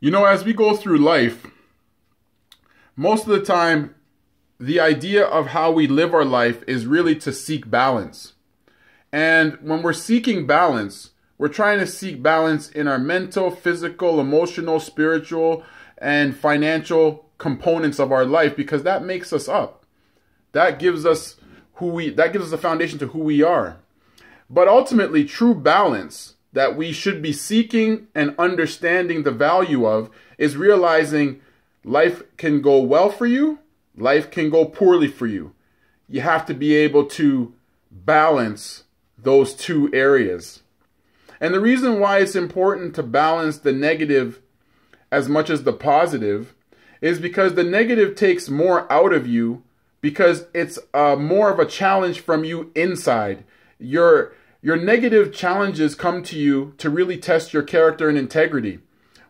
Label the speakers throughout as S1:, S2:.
S1: You know, as we go through life, most of the time, the idea of how we live our life is really to seek balance. And when we're seeking balance, we're trying to seek balance in our mental, physical, emotional, spiritual, and financial components of our life because that makes us up. That gives us a foundation to who we are. But ultimately, true balance that we should be seeking and understanding the value of is realizing life can go well for you, life can go poorly for you. You have to be able to balance those two areas. And the reason why it's important to balance the negative as much as the positive is because the negative takes more out of you because it's more of a challenge from you inside. Your negative challenges come to you to really test your character and integrity.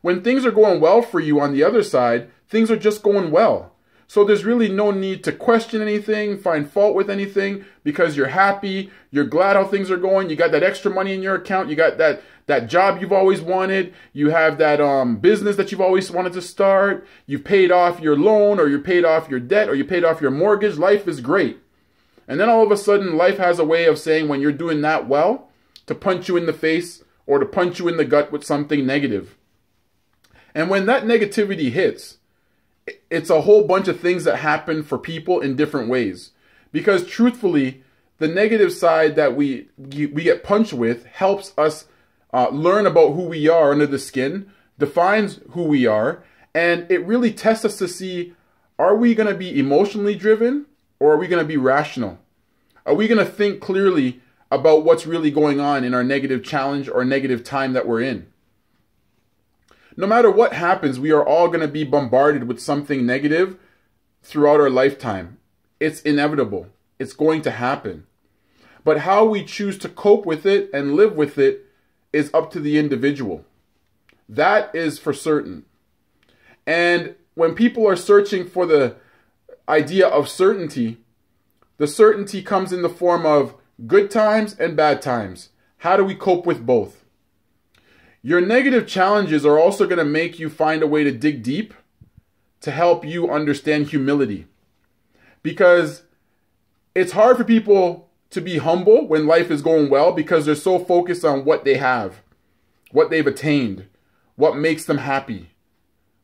S1: When things are going well for you on the other side, things are just going well. So there's really no need to question anything, find fault with anything, because you're happy, you're glad how things are going, you got that extra money in your account, you got that job you've always wanted, you have that business that you've always wanted to start, you've paid off your loan, or you paid off your debt, or you paid off your mortgage. Life is great. And then all of a sudden, life has a way of saying when you're doing that well, to punch you in the face or to punch you in the gut with something negative. And when that negativity hits, it's a whole bunch of things that happen for people in different ways. Because truthfully, the negative side that we get punched with helps us learn about who we are under the skin, defines who we are, and it really tests us to see, are we going to be emotionally driven or are we going to be rational? Are we going to think clearly about what's really going on in our negative challenge or negative time that we're in? No matter what happens, we are all going to be bombarded with something negative throughout our lifetime. It's inevitable. It's going to happen. But how we choose to cope with it and live with it is up to the individual. That is for certain. And when people are searching for the idea of certainty, the certainty comes in the form of good times and bad times. How do we cope with both? Your negative challenges are also going to make you find a way to dig deep to help you understand humility. Because it's hard for people to be humble when life is going well because they're so focused on what they have, what they've attained, what makes them happy,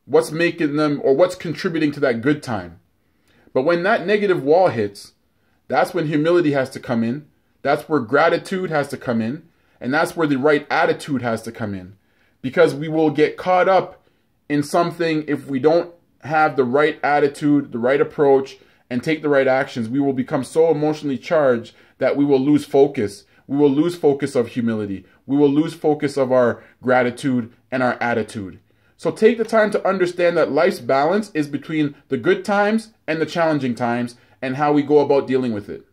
S1: what's making them or what's contributing to that good time. But when that negative wall hits, that's when humility has to come in. That's where gratitude has to come in. And that's where the right attitude has to come in. Because we will get caught up in something if we don't have the right attitude, the right approach, and take the right actions. We will become so emotionally charged that we will lose focus. We will lose focus of humility. We will lose focus of our gratitude and our attitude. So take the time to understand that life's balance is between the good times and the challenging times and how we go about dealing with it.